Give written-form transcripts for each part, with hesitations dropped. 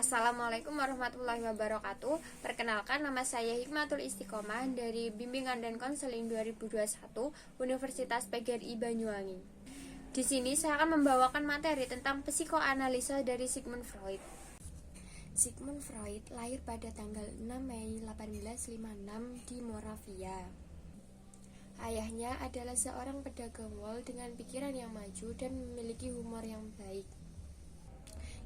Assalamualaikum warahmatullahi wabarakatuh. Perkenalkan, nama saya Hikmatul Istiqomah dari Bimbingan dan Konseling 2021 Universitas PGRI Banyuwangi. Di sini saya akan membawakan materi tentang psikoanalisa dari Sigmund Freud. Sigmund Freud lahir pada tanggal 6 Mei 1856 di Moravia. Ayahnya adalah seorang pedagang wol dengan pikiran yang maju dan memiliki humor yang baik.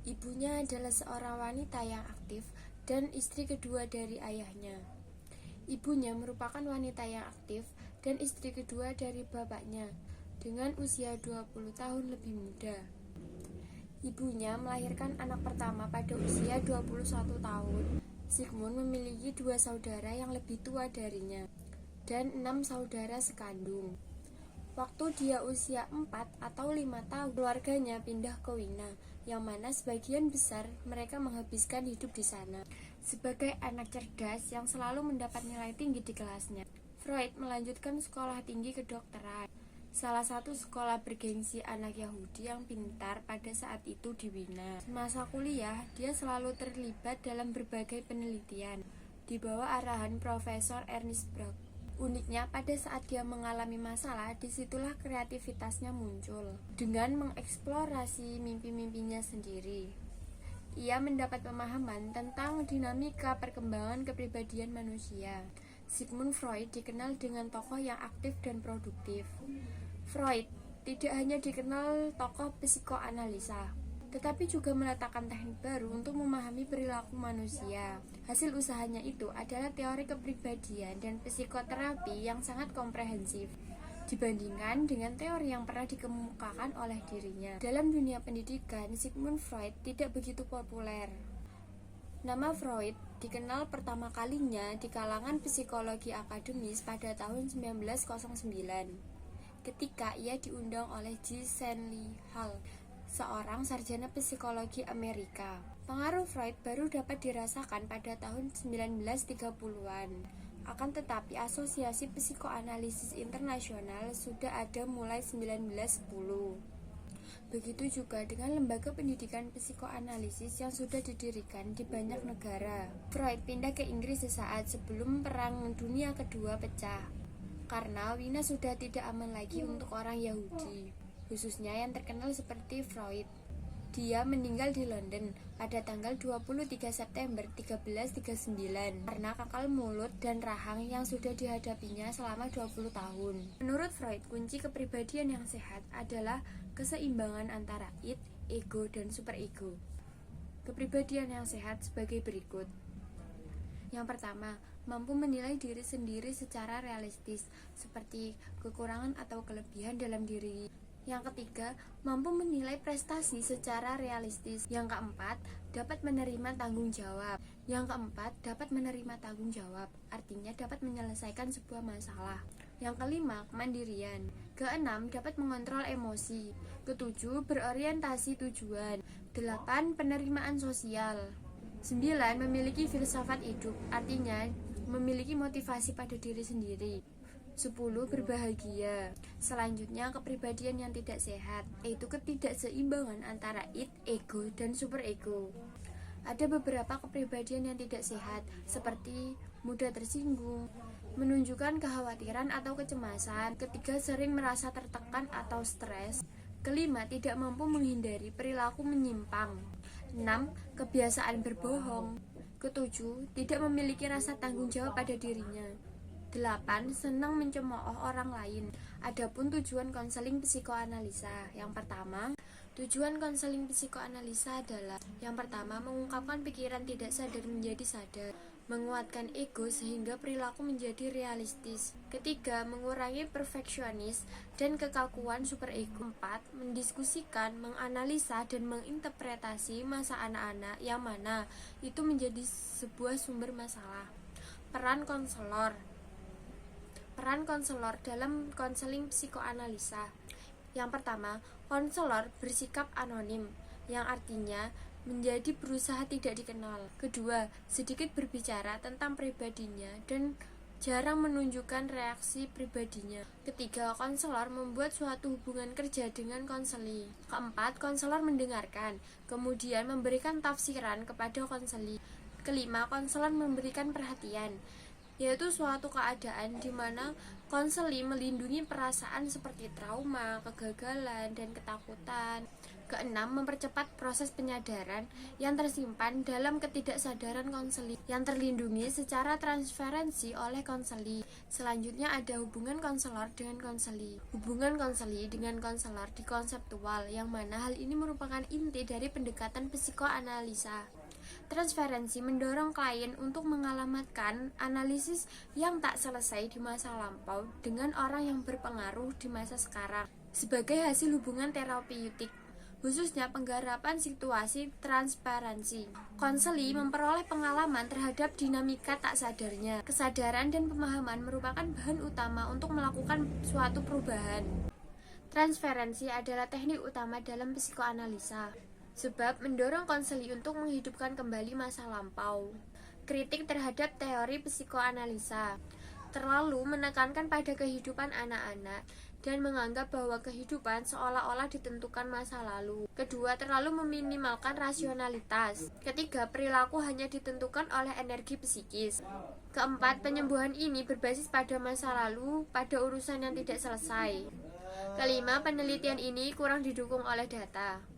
Ibunya adalah seorang wanita yang aktif dan istri kedua dari ayahnya. Ibunya merupakan wanita yang aktif dan istri kedua dari bapaknya dengan usia 20 tahun lebih muda. Ibunya melahirkan anak pertama pada usia 21 tahun. Sigmund memiliki 2 saudara yang lebih tua darinya dan 6 saudara sekandung. Waktu dia usia 4 atau 5 tahun, keluarganya pindah ke Wina, yang mana sebagian besar mereka menghabiskan hidup di sana. Sebagai anak cerdas yang selalu mendapat nilai tinggi di kelasnya, Freud melanjutkan sekolah tinggi kedokteran, salah satu sekolah bergengsi anak Yahudi yang pintar pada saat itu di Wina. Semasa kuliah, dia selalu terlibat dalam berbagai penelitian, di bawah arahan Profesor Ernst Bloch. Uniknya, pada saat dia mengalami masalah, disitulah kreativitasnya muncul. Dengan mengeksplorasi mimpi-mimpinya sendiri, ia mendapat pemahaman tentang dinamika perkembangan kepribadian manusia. Sigmund Freud dikenal dengan tokoh yang aktif dan produktif. Freud tidak hanya dikenal tokoh psikoanalisa, tetapi juga meletakkan teknik baru untuk memahami perilaku manusia. Hasil usahanya itu adalah teori kepribadian dan psikoterapi yang sangat komprehensif dibandingkan dengan teori yang pernah dikemukakan oleh dirinya. Dalam dunia pendidikan, Sigmund Freud tidak begitu populer. Nama Freud dikenal pertama kalinya di kalangan psikologi akademis pada tahun 1909, ketika ia diundang oleh J. Stanley Hall, seorang sarjana psikologi Amerika. Pengaruh Freud baru dapat dirasakan pada tahun 1930-an. Akan tetapi, Asosiasi Psikoanalisis Internasional sudah ada mulai 1910. Begitu juga dengan lembaga pendidikan psikoanalisis yang sudah didirikan di banyak negara. Freud pindah ke Inggris sesaat sebelum Perang Dunia Kedua pecah, karena Wina sudah tidak aman lagi untuk orang Yahudi, khususnya yang terkenal seperti Freud. Dia meninggal di London pada tanggal 23 September 1339 karena kanker mulut dan rahang yang sudah dihadapinya selama 20 tahun. Menurut Freud, kunci kepribadian yang sehat adalah keseimbangan antara id, ego, dan superego. Kepribadian yang sehat sebagai berikut. Yang pertama, mampu menilai diri sendiri secara realistis, seperti kekurangan atau kelebihan dalam diri. Yang ketiga, mampu menilai prestasi secara realistis. Yang keempat, dapat menerima tanggung jawab. Yang keempat, dapat menerima tanggung jawab, artinya dapat menyelesaikan sebuah masalah. Yang kelima, kemandirian. Keenam, dapat mengontrol emosi. Ketujuh, berorientasi tujuan. 8, penerimaan sosial. 9, memiliki filsafat hidup, artinya memiliki motivasi pada diri sendiri. 10, berbahagia. Selanjutnya, kepribadian yang tidak sehat, yaitu ketidakseimbangan antara id, ego, dan superego. Ada beberapa kepribadian yang tidak sehat, seperti mudah tersinggung, menunjukkan kekhawatiran atau kecemasan. Ketiga, sering merasa tertekan atau stres. Kelima, tidak mampu menghindari perilaku menyimpang. 6, kebiasaan berbohong. Ketujuh, tidak memiliki rasa tanggung jawab pada dirinya. 8, senang mencemooh orang lain. Adapun tujuan konseling psikoanalisa, yang pertama, tujuan konseling psikoanalisa adalah yang pertama, mengungkapkan pikiran tidak sadar menjadi sadar, menguatkan ego sehingga perilaku menjadi realistis. Ketiga, mengurangi perfeksionis dan kekakuan superego. 4, mendiskusikan, menganalisa, dan menginterpretasi masa anak-anak yang mana itu menjadi sebuah sumber masalah. Peran konselor dalam konseling psikoanalisa. Yang pertama, konselor bersikap anonim, yang artinya menjadi berusaha tidak dikenal. Kedua, sedikit berbicara tentang pribadinya dan jarang menunjukkan reaksi pribadinya. Ketiga, konselor membuat suatu hubungan kerja dengan konseli. Keempat, konselor mendengarkan, kemudian memberikan tafsiran kepada konseli. Kelima, konselor memberikan perhatian, yaitu suatu keadaan di mana konseli melindungi perasaan seperti trauma, kegagalan, dan ketakutan. Keenam, mempercepat proses penyadaran yang tersimpan dalam ketidaksadaran konseli yang terlindungi secara transferensi oleh konseli. Selanjutnya ada hubungan konselor dengan konseli. Hubungan konseli dengan konselor dikonseptual, yang mana hal ini merupakan inti dari pendekatan psikoanalisa. Transferensi mendorong klien untuk mengalamatkan analisis yang tak selesai di masa lampau dengan orang yang berpengaruh di masa sekarang sebagai hasil hubungan terapeutik, khususnya penggarapan situasi transparansi. Konseli memperoleh pengalaman terhadap dinamika tak sadarnya. Kesadaran dan pemahaman merupakan bahan utama untuk melakukan suatu perubahan. Transferensi adalah teknik utama dalam psikoanalisa, sebab mendorong konseli untuk menghidupkan kembali masa lampau. Kritik terhadap teori psikoanalisa terlalu menekankan pada kehidupan anak-anak dan menganggap bahwa kehidupan seolah-olah ditentukan masa lalu. Kedua, terlalu meminimalkan rasionalitas. Ketiga, perilaku hanya ditentukan oleh energi psikis. Keempat, penyembuhan ini berbasis pada masa lalu, pada urusan yang tidak selesai. Kelima, penelitian ini kurang didukung oleh data.